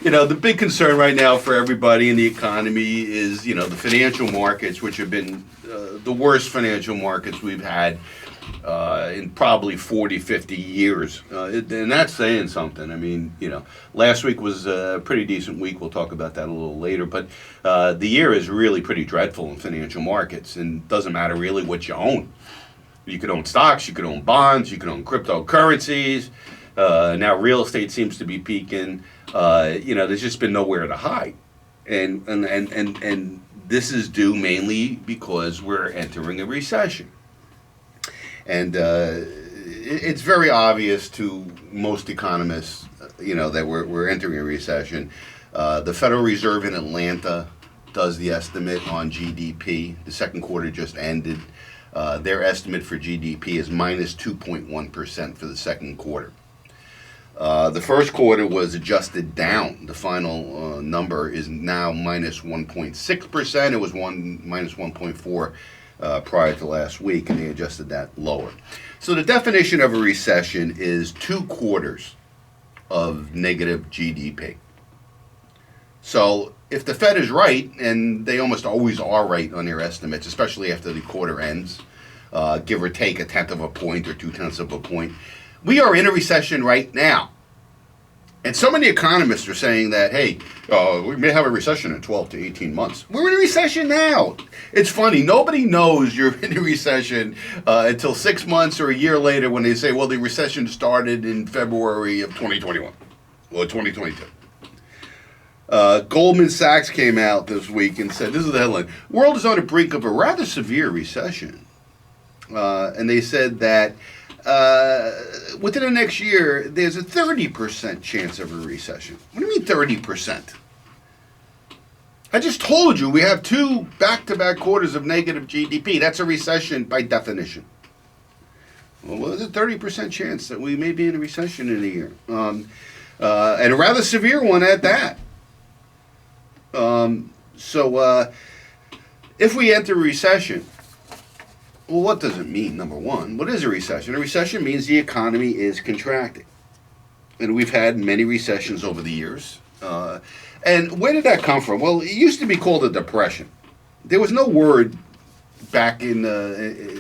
The big concern right now for everybody in the economy is, the financial markets, which have been the worst financial markets we've had in probably 40, 50 years. And that's saying something. I mean, last week was a pretty decent week. We'll talk about that a little later. But the year is really pretty dreadful in financial markets, and it doesn't matter really what you own. You could own stocks, you could own bonds, you could own cryptocurrencies. Now real estate seems to be peaking. There's just been nowhere to hide. And this is due mainly because we're entering a recession. And it's very obvious to most economists, that we're entering a recession. The Federal Reserve in Atlanta does the estimate on GDP. The second quarter just ended. Their estimate for GDP is minus 2.1% for the second quarter. The first quarter was adjusted down. The final number is now minus 1.6%. It was minus 1.4 prior to last week, and they adjusted that lower. So the definition of a recession is 2 quarters of negative GDP. So if the Fed is right, and they almost always are right on their estimates, especially after the quarter ends, give or take 1/10 of a point or 2/10 of a point, we are in a recession right now. And so many economists are saying that, hey, we may have a recession in 12 to 18 months. We're in a recession now. It's funny. Nobody knows you're in a recession until 6 months or a year later when they say, well, the recession started in February of 2021 or 2022. Goldman Sachs came out this week and said, this is the headline, world is on the brink of a rather severe recession. And they said that within the next year, there's a 30% chance of a recession. What do you mean 30%? I just told you we have 2 back-to-back quarters of negative GDP. That's a recession by definition. Well, there's a 30% chance that we may be in a recession in a year. And a rather severe one at that. So if we enter a recession, well, what does it mean, number one? What is a recession? A recession means the economy is contracting. And we've had many recessions over the years. And where did that come from? Well, it used to be called a depression. There was no word back in,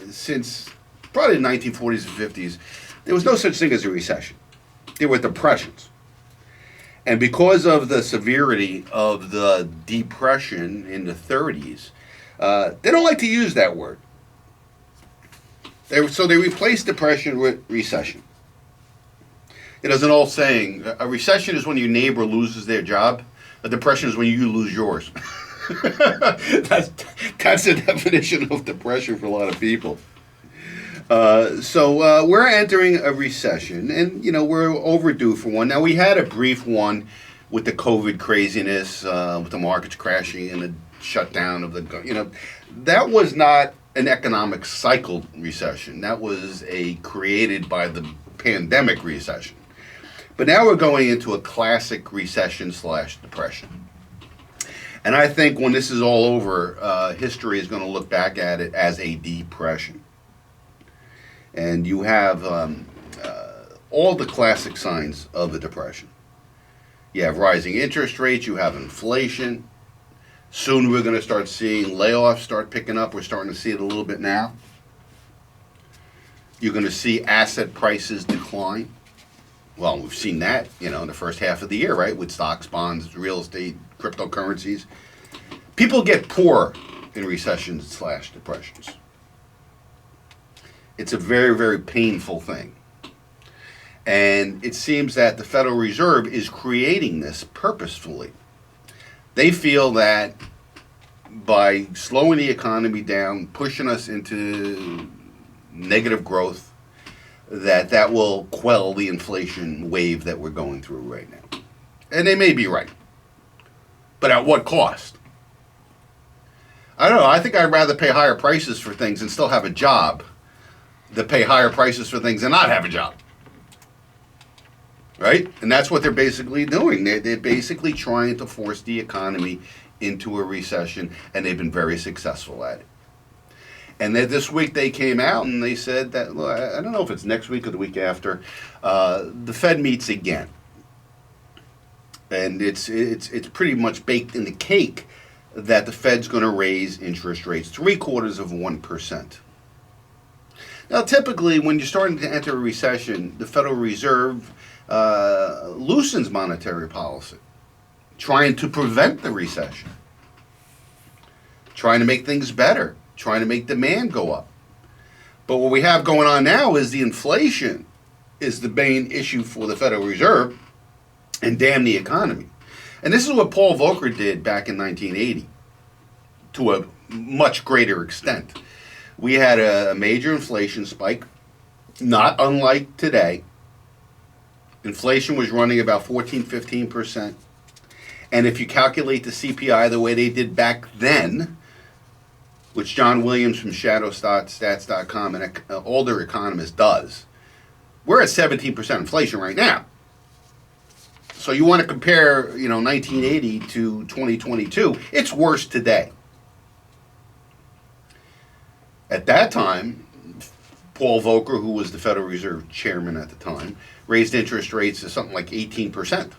since probably the 1940s and 50s, there was no such thing as a recession. There were depressions. And because of the severity of the depression in the 30s, they don't like to use that word. So they replaced depression with recession. There's an old saying, a recession is when your neighbor loses their job. A depression is when you lose yours. That's the definition of depression for a lot of people. So we're entering a recession, and we're overdue for one. Now, we had a brief one with the COVID craziness, with the markets crashing and the shutdown of the, that was not an economic cycle recession. That was created by the pandemic recession. But now we're going into a classic recession/depression. And I think when this is all over, history is going to look back at it as a depression. And you have all the classic signs of a depression. You have rising interest rates, you have inflation. Soon we're going to start seeing layoffs start picking up. We're starting to see it a little bit now. You're going to see asset prices decline. Well, we've seen that, in the first half of the year, right? With stocks, bonds, real estate, cryptocurrencies. People get poor in recessions/depressions. It's a very, very painful thing. And it seems that the Federal Reserve is creating this purposefully. They feel that by slowing the economy down, pushing us into negative growth, that will quell the inflation wave that we're going through right now. And they may be right. But at what cost? I don't know. I think I'd rather pay higher prices for things and still have a job than pay higher prices for things and not have a job. Right? And that's what they're basically doing. They're basically trying to force the economy into a recession, and they've been very successful at it. And then this week they came out and they said that, well, I don't know if it's next week or the week after, the Fed meets again. And it's pretty much baked in the cake that the Fed's going to raise interest rates 0.75%. Now, typically, when you're starting to enter a recession, the Federal Reserve loosens monetary policy, trying to prevent the recession, trying to make things better, trying to make demand go up. But what we have going on now is the inflation is the main issue for the Federal Reserve, and damn the economy. And this is what Paul Volcker did back in 1980 to a much greater extent. We had a major inflation spike, not unlike today. Inflation was running about 14-15%. And if you calculate the CPI the way they did back then, which John Williams from shadowstats.com, an older economist, does, we're at 17% inflation right now. So you want to compare, 1980 to 2022, it's worse today. At that time, Paul Volcker, who was the Federal Reserve chairman at the time, raised interest rates to something like 18%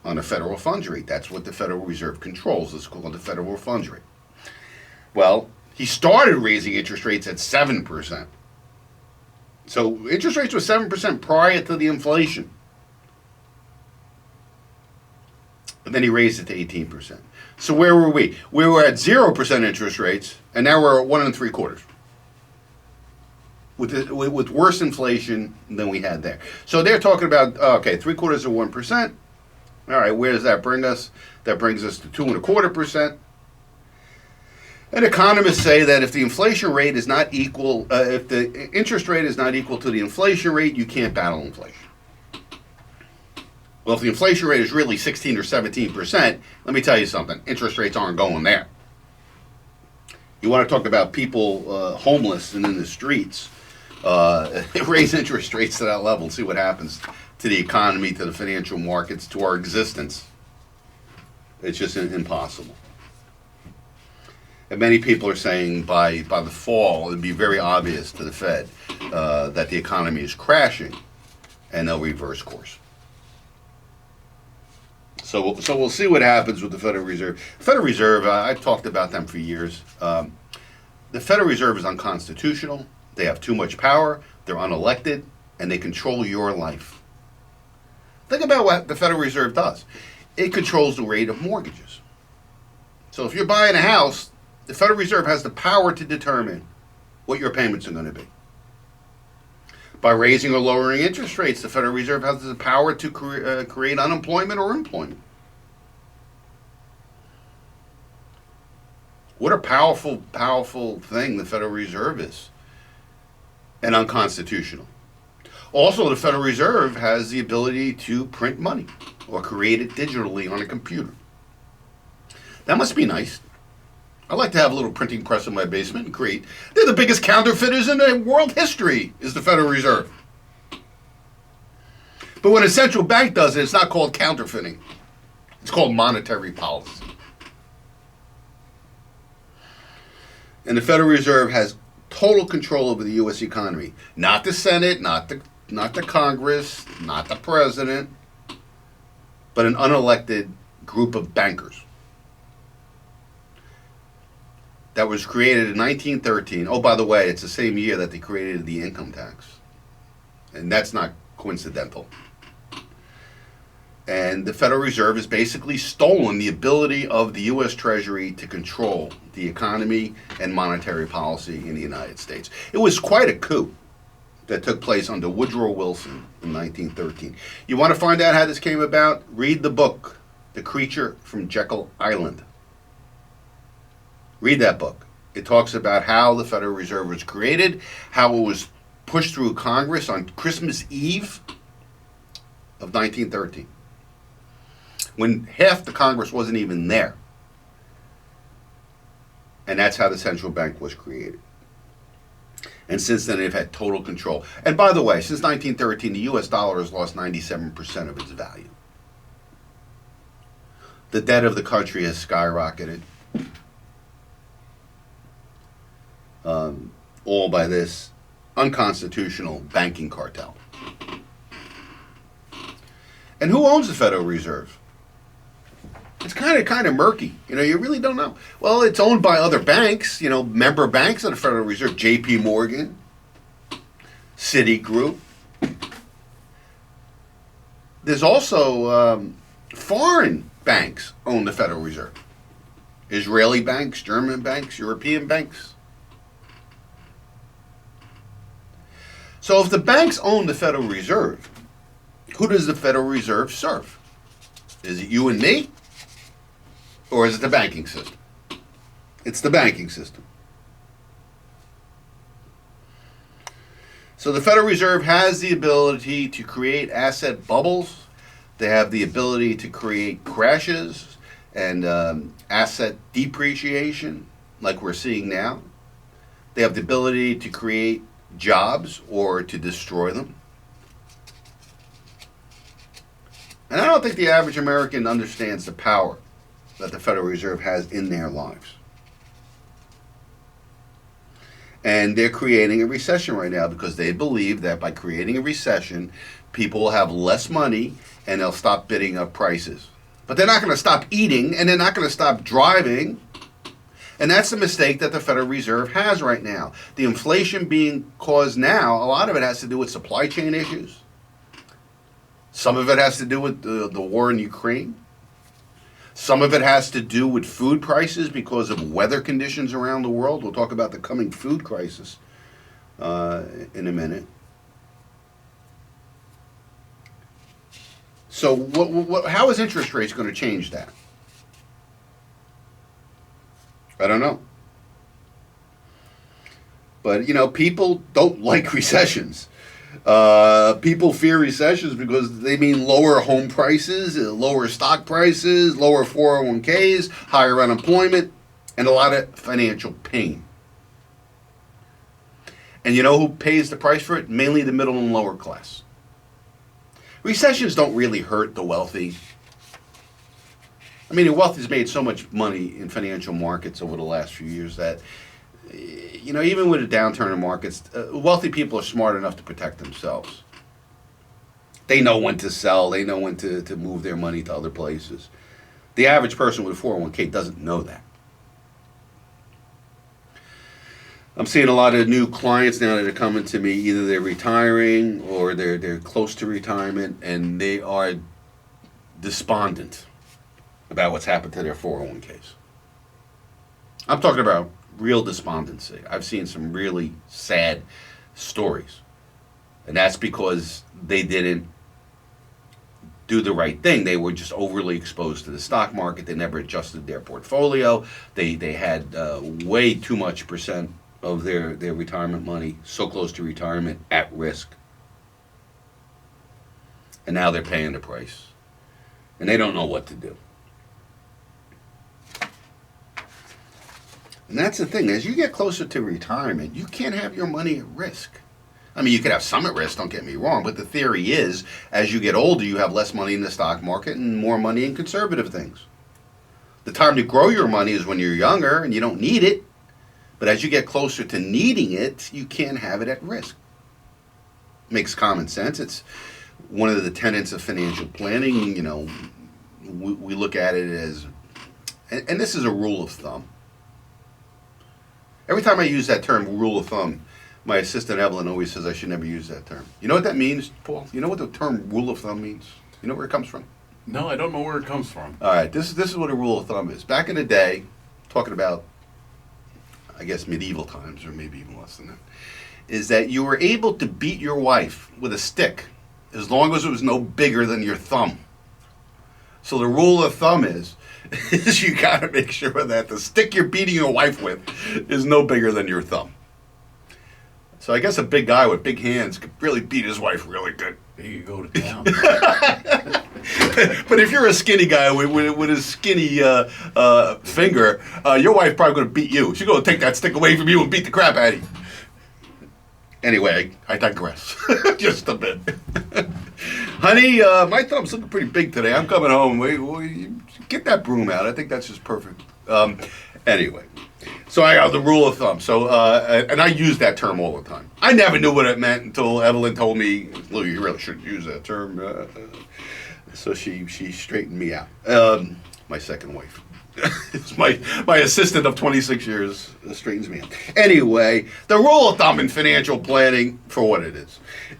on the federal funds rate. That's what the Federal Reserve controls. It's called the federal funds rate. Well, he started raising interest rates at 7%. So interest rates were 7% prior to the inflation. And then he raised it to 18%. So where were we? We were at 0% interest rates, and now we're at 1 3/4. With worse inflation than we had there. So they're talking about, 3/4 of 1%. All right, where does that bring us? That brings us to 2 1/4%. And economists say that if the inflation rate is not equal, if the interest rate is not equal to the inflation rate, you can't battle inflation. Well, if the inflation rate is really 16 or 17%, let me tell you something, interest rates aren't going there. You want to talk about people homeless and in the streets, raise interest rates to that level, see what happens to the economy, to the financial markets, to our existence. It's just impossible. And many people are saying by the fall, it'd be very obvious to the Fed that the economy is crashing, and they'll reverse course. So we'll see what happens with the Federal Reserve. The Federal Reserve, I talked about them for years. The Federal Reserve is unconstitutional. They have too much power. They're unelected, and they control your life. Think about what the Federal Reserve does. It controls the rate of mortgages. So if you're buying a house, the Federal Reserve has the power to determine what your payments are going to be. By raising or lowering interest rates, the Federal Reserve has the power to create unemployment or employment. What a powerful, powerful thing the Federal Reserve is. And unconstitutional. Also, the Federal Reserve has the ability to print money or create it digitally on a computer. That must be nice. I like to have a little printing press in my basement and create. They're the biggest counterfeiters in world history, is the Federal Reserve. But when a central bank does it, it's not called counterfeiting. It's called monetary policy. And the Federal Reserve has total control over the U.S. economy. Not the Senate, not the Congress, not the President, but an unelected group of bankers. That was created in 1913. Oh, by the way, it's the same year that they created the income tax. And that's not coincidental. And the Federal Reserve has basically stolen the ability of the U.S. Treasury to control the economy and monetary policy in the United States. It was quite a coup that took place under Woodrow Wilson in 1913. You want to find out how this came about? Read the book, The Creature from Jekyll Island. Read that book. It talks about how the Federal Reserve was created, how it was pushed through Congress on Christmas Eve of 1913, when half the Congress wasn't even there. And that's how the central bank was created. And since then, they've had total control. And by the way, since 1913, the U.S. dollar has lost 97% of its value. The debt of the country has skyrocketed. All by this unconstitutional banking cartel. And who owns the Federal Reserve? It's kind of murky. You really don't know. Well, it's owned by other banks, member banks of the Federal Reserve, J.P. Morgan, Citigroup. There's also foreign banks own the Federal Reserve. Israeli banks, German banks, European banks. So if the banks own the Federal Reserve, who does the Federal Reserve serve? Is it you and me? Or is it the banking system? It's the banking system. So the Federal Reserve has the ability to create asset bubbles. They have the ability to create crashes and asset depreciation like we're seeing now. They have the ability to create jobs or to destroy them. And I don't think the average American understands the power that the Federal Reserve has in their lives. And they're creating a recession right now because they believe that by creating a recession, people will have less money and they'll stop bidding up prices. But they're not going to stop eating and they're not going to stop driving. And that's the mistake that the Federal Reserve has right now. The inflation being caused now, a lot of it has to do with supply chain issues. Some of it has to do with the war in Ukraine. Some of it has to do with food prices because of weather conditions around the world. We'll talk about the coming food crisis in a minute. So how is interest rates going to change that? I don't know. But, people don't like recessions. People fear recessions because they mean lower home prices, lower stock prices, lower 401ks, higher unemployment, and a lot of financial pain. And you know who pays the price for it? Mainly the middle and lower class. Recessions don't really hurt the wealthy. I mean, the wealthy has made so much money in financial markets over the last few years that, even with a downturn in markets, wealthy people are smart enough to protect themselves. They know when to sell. They know when to move their money to other places. The average person with a 401k doesn't know that. I'm seeing a lot of new clients now that are coming to me. Either they're retiring or they're close to retirement, and they are despondent about what's happened to their 401ks. I'm talking about real despondency. I've seen some really sad stories. And that's because they didn't do the right thing. They were just overly exposed to the stock market. They never adjusted their portfolio. They had way too much percent of their retirement money, so close to retirement, at risk. And now they're paying the price. And they don't know what to do. And that's the thing. As you get closer to retirement, you can't have your money at risk. I mean, you could have some at risk, don't get me wrong, but the theory is, as you get older, you have less money in the stock market and more money in conservative things. The time to grow your money is when you're younger and you don't need it. But as you get closer to needing it, you can't have it at risk. Makes common sense. It's one of the tenets of financial planning. We look at it as, and this is a rule of thumb. Every time I use that term, rule of thumb, my assistant Evelyn always says I should never use that term. You know what that means, Paul? You know what the term rule of thumb means? You know where it comes from? No, I don't know where it comes from. All right, this is what a rule of thumb is. Back in the day, talking about, I guess, medieval times, or maybe even less than that, is that you were able to beat your wife with a stick as long as it was no bigger than your thumb. So the rule of thumb is you got to make sure that the stick you're beating your wife with is no bigger than your thumb. So I guess a big guy with big hands could really beat his wife really good. There you go to town. But if you're a skinny guy with a skinny finger, your wife's probably going to beat you. She's going to take that stick away from you and beat the crap out of you. Anyway, I digress just a bit. Honey, my thumb's looking pretty big today. I'm coming home. Get that broom out. I think that's just perfect. Anyway, so I have the rule of thumb. So, and I use that term all the time. I never knew what it meant until Evelyn told me, Lou, you really shouldn't use that term. So she straightened me out. My second wife. It's my assistant of 26 years straightens me out. Anyway, the rule of thumb in financial planning, for what it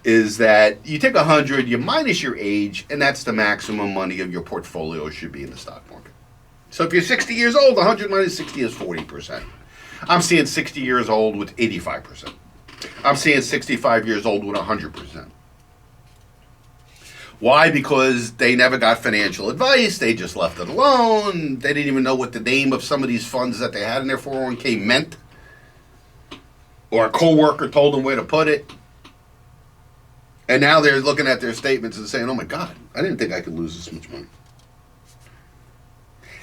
is that you take 100, you minus your age, and that's the maximum money of your portfolio should be in the stock market. So if you're 60 years old, 100 minus 60 is 40%. I'm seeing 60 years old with 85%. I'm seeing 65 years old with 100%. Why? Because they never got financial advice. They just left it alone. They didn't even know what the name of some of these funds that they had in their 401k meant. Or a coworker told them where to put it. And now they're looking at their statements and saying, oh my God, I didn't think I could lose this much money.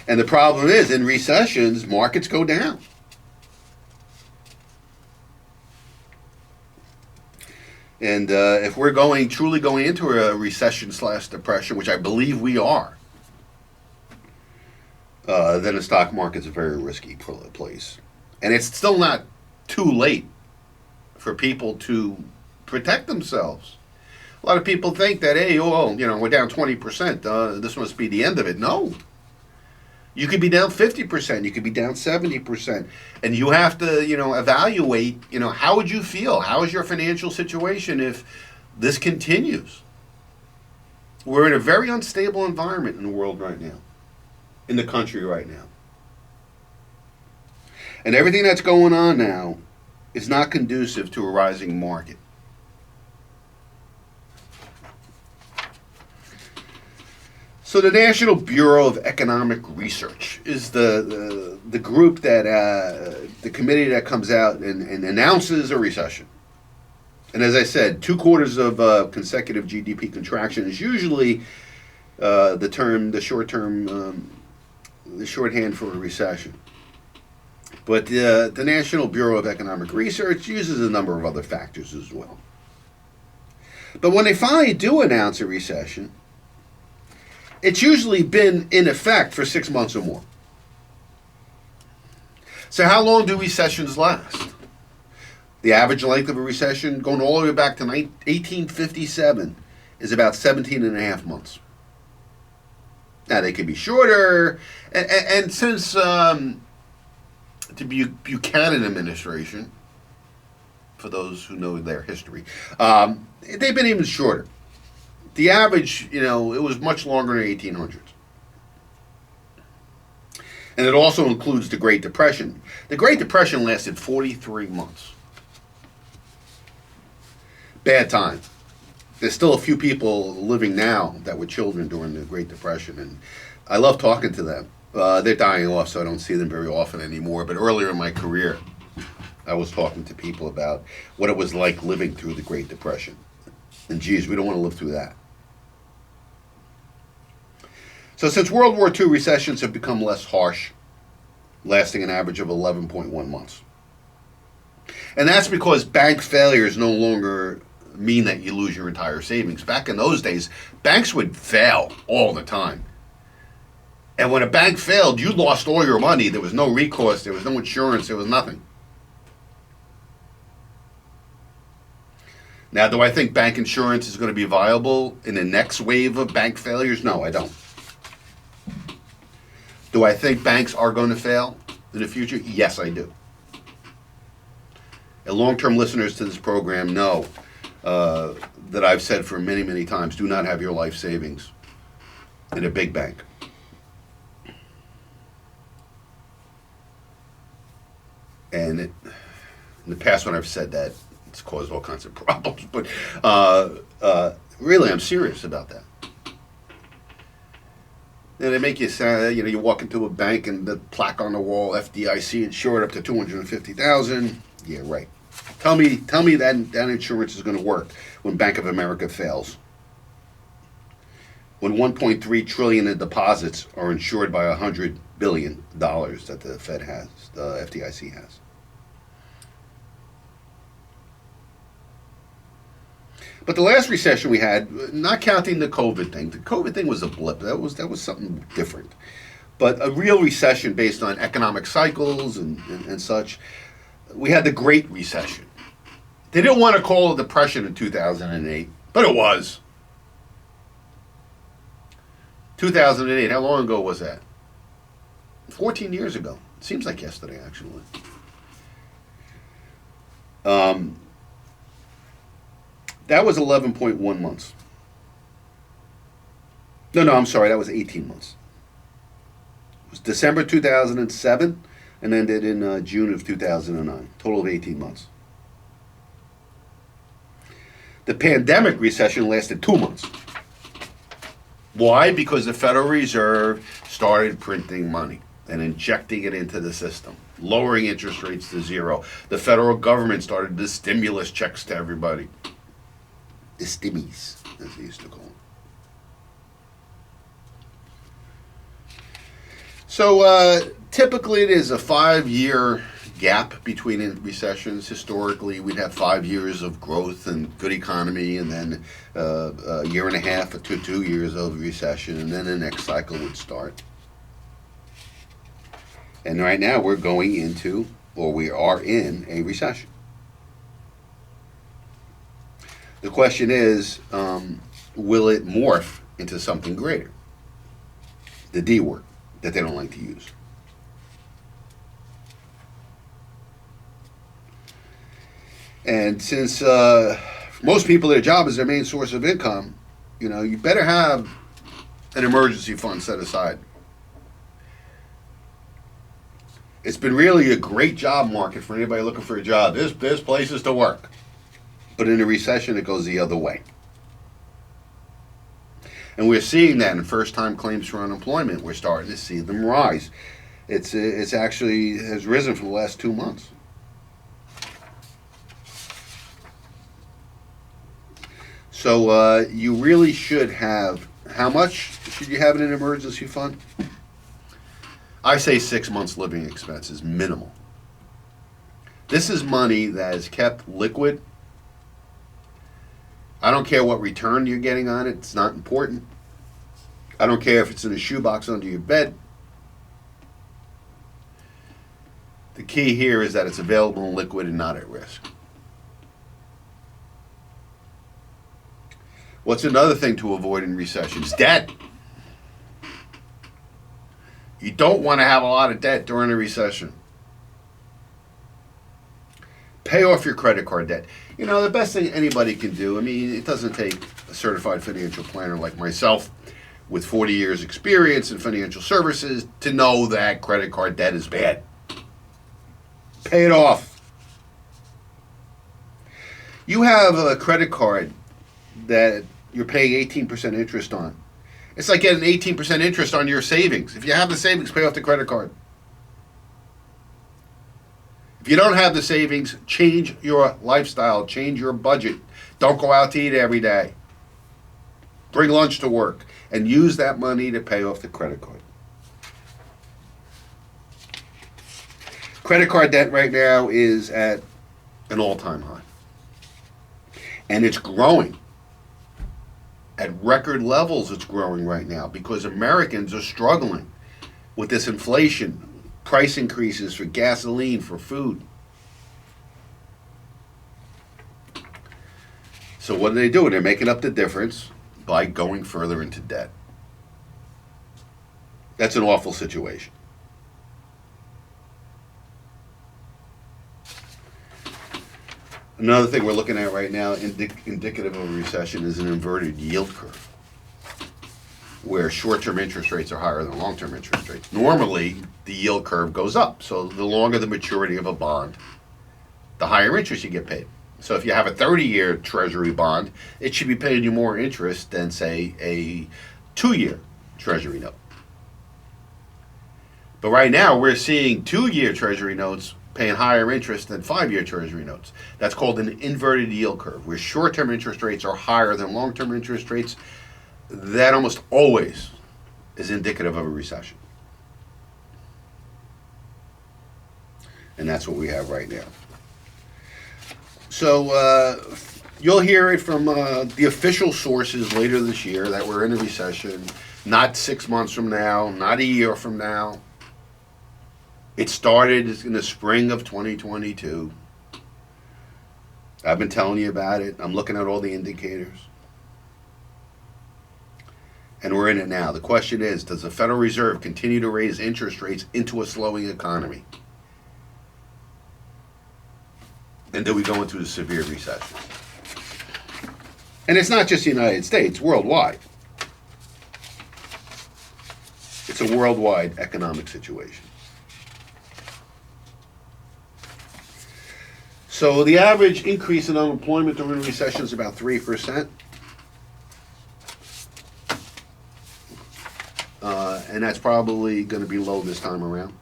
And the problem is, in recessions, markets go down. And if we're truly going into a recession/depression, which I believe we are, then the stock market's a very risky place. And it's still not too late for people to protect themselves. A lot of people think that, hey, we're down 20%. This must be the end of it. No. You could be down 50%. You could be down 70%. And you have to, evaluate, how would you feel? How is your financial situation if this continues? We're in a very unstable environment in the world right now, in the country right now. And everything that's going on now is not conducive to a rising market. So the National Bureau of Economic Research is the group that, the committee that comes out and announces a recession. And as I said, 2 quarters of consecutive GDP contraction is usually the shorthand for a recession. But the National Bureau of Economic Research uses a number of other factors as well. But when they finally do announce a recession, it's usually been in effect for 6 months or more. So how long do recessions last? The average length of a recession, going all the way back to 1857, is about 17 and a half months. Now, they could be shorter, and since the Buchanan administration, for those who know their history, they've been even shorter. The average, it was much longer in the 1800s. And it also includes the Great Depression. The Great Depression lasted 43 months. Bad time. There's still a few people living now that were children during the Great Depression, and I love talking to them. They're dying off, so I don't see them very often anymore. But earlier in my career, I was talking to people about what it was like living through the Great Depression. And geez, we don't want to live through that. So since World War II, recessions have become less harsh, lasting an average of 11.1 months. And that's because bank failures no longer mean that you lose your entire savings. Back in those days, banks would fail all the time. And when a bank failed, you lost all your money. There was no recourse, there was no insurance, there was nothing. Now, do I think bank insurance is going to be viable in the next wave of bank failures? No, I don't. Do I think banks are going to fail in the future? Yes, I do. And long-term listeners to this program know that I've said for many, many times, do not have your life savings in a big bank. And in the past when I've said that, it's caused all kinds of problems. But really, I'm serious about that. And they make you sound, you walk into a bank and the plaque on the wall, FDIC insured up to $250,000. Yeah, right. Tell me that insurance is going to work when Bank of America fails. When 1.3 trillion in deposits are insured by $100 billion that the Fed has, the FDIC has. But the last recession we had, not counting the COVID thing was a blip. That was something different. But a real recession based on economic cycles and such, we had the Great Recession. They didn't want to call it a depression in 2008, but it was. 2008, how long ago was that? 14 years ago. Seems like yesterday, actually. That was 11.1 months. No, I'm sorry, that was 18 months. It was December 2007 and ended in June of 2009. Total of 18 months. The pandemic recession lasted 2 months. Why? Because the Federal Reserve started printing money and injecting it into the system, lowering interest rates to zero. The federal government started the stimulus checks to everybody. The stimmies, as they used to call them. So typically it is a 5-year gap between recessions. Historically, we'd have 5 years of growth and good economy, and then a year and a half to 2 years of recession, and then the next cycle would start. And right now we're going into, or we are in, a recession. The question is, will it morph into something greater? The D word that they don't like to use. And since most people, their job is their main source of income, you better have an emergency fund set aside. It's been really a great job market for anybody looking for a job. There's places to work. But in a recession, it goes the other way. And we're seeing that in first-time claims for unemployment. We're starting to see them rise. It's actually has risen for the last 2 months. So you really should have, how much should you have in an emergency fund? I say 6 months living expenses, minimal. This is money that is kept liquid. I don't care what return you're getting on it. It's not important. I don't care if it's in a shoebox under your bed. The key here is that it's available and liquid and not at risk. What's another thing to avoid in recessions? Debt. You don't want to have a lot of debt during a recession. Pay off your credit card debt. The best thing anybody can do, it doesn't take a certified financial planner like myself with 40 years experience in financial services to know that credit card debt is bad. Pay it off. You have a credit card that you're paying 18% interest on. It's like getting 18% interest on your savings. If you have the savings, pay off the credit card. If you don't have the savings, change your lifestyle, change your budget. Don't go out to eat every day. Bring lunch to work and use that money to pay off the credit card. Credit card debt right now is at an all-time high. And it's growing. At record levels it's growing right now because Americans are struggling with this inflation. Price increases for gasoline, for food. So what are they doing? They're making up the difference by going further into debt. That's an awful situation. Another thing we're looking at right now, indicative of a recession, is an inverted yield curve, where short-term interest rates are higher than long-term interest rates. Normally, the yield curve goes up. So the longer the maturity of a bond, the higher interest you get paid. So if you have a 30-year Treasury bond, it should be paying you more interest than, say, a 2-year Treasury note. But right now, we're seeing 2-year Treasury notes paying higher interest than 5-year Treasury notes. That's called an inverted yield curve, where short-term interest rates are higher than long-term interest rates. That almost always is indicative of a recession. And that's what we have right now. So you'll hear it from the official sources later this year that we're in a recession, not 6 months from now, not a year from now. It started in the spring of 2022. I've been telling you about it. I'm looking at all the indicators. and we're in it now. The question is, does the Federal Reserve continue to raise interest rates into a slowing economy? And do we go into a severe recession? And it's not just the United States, worldwide. It's a worldwide economic situation. So the average increase in unemployment during a recession is about 3%. And that's probably going to be low this time around.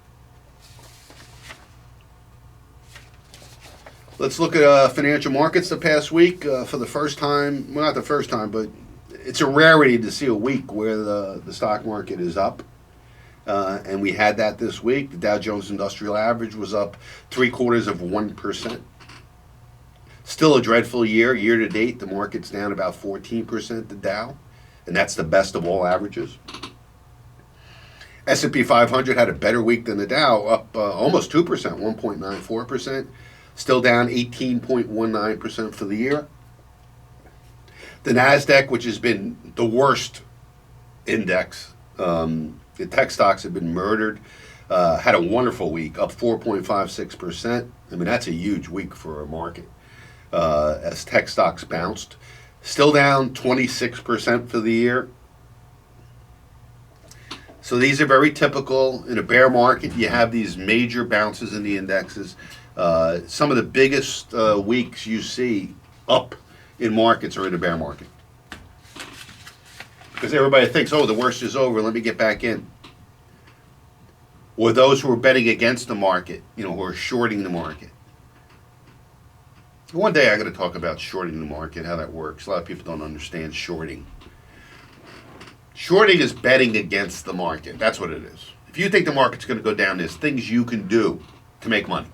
Let's look at financial markets the past week. For the first time, well, not the first time, but it's a rarity to see a week where the stock market is up. And we had that this week. The Dow Jones Industrial Average was up 0.75%. Still a dreadful year. Year to date, the market's down about 14%, the Dow. And that's the best of all averages. S&P 500 had a better week than the Dow, up almost 2%, 1.94%. Still down 18.19% for the year. The NASDAQ, which has been the worst index, the tech stocks have been murdered, had a wonderful week, up 4.56%. I mean, that's a huge week for a market as tech stocks bounced. Still down 26% for the year. So these are very typical. In a bear market, you have these major bounces in the indexes. Some of the biggest weeks you see up in markets are in a bear market. Because everybody thinks, oh, the worst is over, let me get back in. Or those who are betting against the market, who are shorting the market. One day I'm going to talk about shorting the market, how that works. A lot of people don't understand shorting. Shorting is betting against the market. That's what it is. If you think the market's going to go down, there's things you can do to make money.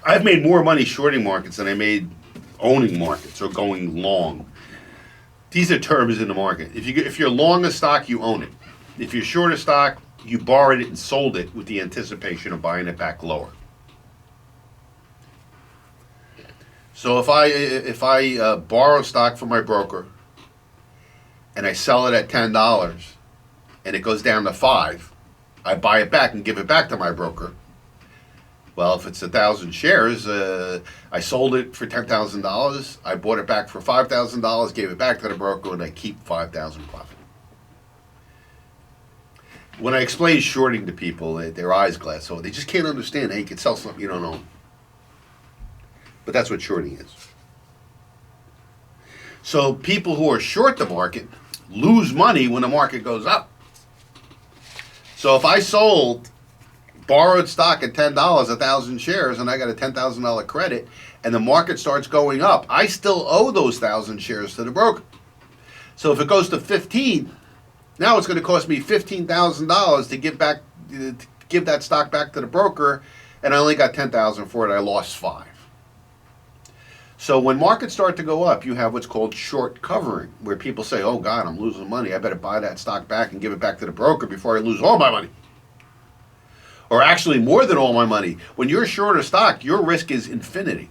I've made more money shorting markets than I made owning markets or going long. These are terms in the market. If you're long a stock, you own it. If you're short a stock, you borrowed it and sold it with the anticipation of buying it back lower. So if I borrow stock from my broker and I sell it at $10 and it goes down to $5, I buy it back and give it back to my broker. Well, if it's 1,000 shares, I sold it for $10,000. I bought it back for $5,000, gave it back to the broker, and I keep $5,000 profit. When I explain shorting to people, their eyes glass over. They just can't understand how you can sell something you don't own. But that's what shorting is. So people who are short the market lose money when the market goes up. So if I sold borrowed stock at $10, 1,000 shares, and I got a $10,000 credit, and the market starts going up, I still owe those 1,000 shares to the broker. So if it goes to 15, now it's going to cost me $15,000 to give that stock back to the broker, and I only got $10,000 for it. I lost $5,000. So when markets start to go up, you have what's called short covering, where people say, oh God, I'm losing money. I better buy that stock back and give it back to the broker before I lose all my money. Or actually more than all my money. When you're short a stock, your risk is infinity.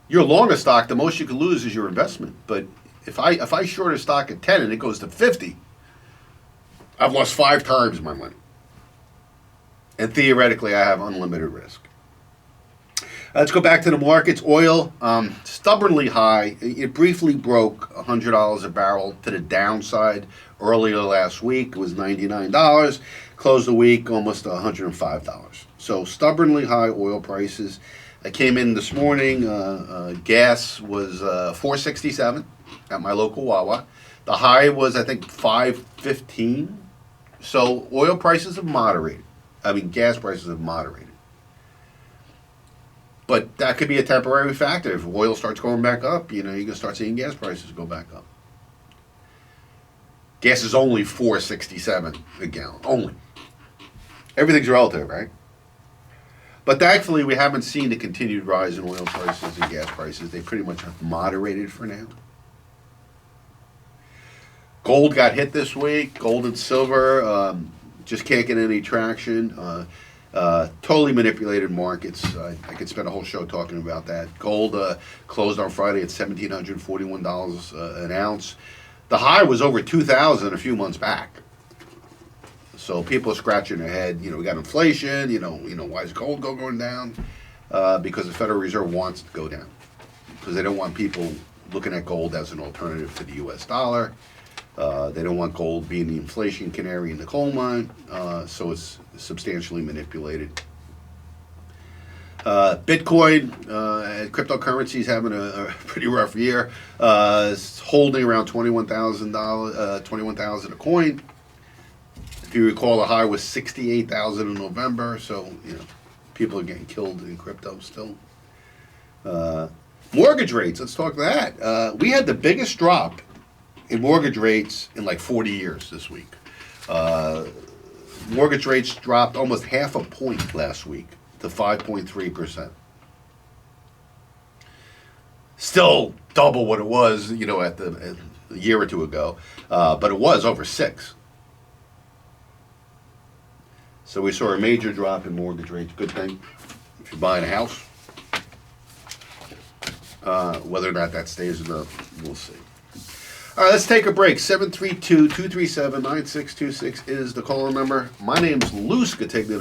You're long a stock, the most you can lose is your investment. But if I short a stock at 10 and it goes to 50, I've lost 5 times my money. And theoretically, I have unlimited risk. Let's go back to the markets. Oil, stubbornly high. It briefly broke $100 a barrel to the downside earlier last week. It was $99. Closed the week almost $105. So stubbornly high oil prices. I came in this morning. Gas was $4.67 at my local Wawa. The high was, I think, $5.15. So oil prices have moderated. Gas prices have moderated. But that could be a temporary factor. If oil starts going back up, you're going to start seeing gas prices go back up. Gas is only $4.67 a gallon. Only. Everything's relative, right? But thankfully, we haven't seen the continued rise in oil prices and gas prices. They pretty much have moderated for now. Gold got hit this week. Gold and silver just can't get any traction. Totally manipulated markets. I could spend a whole show talking about that. Gold closed on Friday at $1,741 an ounce. The high was over 2,000 a few months back. So people are scratching their head. We got inflation. Why is gold going down? Because the Federal Reserve wants it to go down. Because they don't want people looking at gold as an alternative to the U.S. dollar. They don't want gold being the inflation canary in the coal mine. So it's substantially manipulated. Bitcoin and cryptocurrencies having a pretty rough year. It's holding around $21,000 a coin. If you recall, the high was 68,000 in November. So people are getting killed in crypto still. Mortgage rates. Let's talk that. We had the biggest drop in mortgage rates in like 40 years this week. Mortgage rates dropped almost half a point last week to 5.3%. Still double what it was, at a year or two ago, but it was over 6. So we saw a major drop in mortgage rates. Good thing if you're buying a house. Whether or not that stays enough, we'll see. All right, let's take a break. 732-237-9626 is the caller number. My name's Lou Scatigna.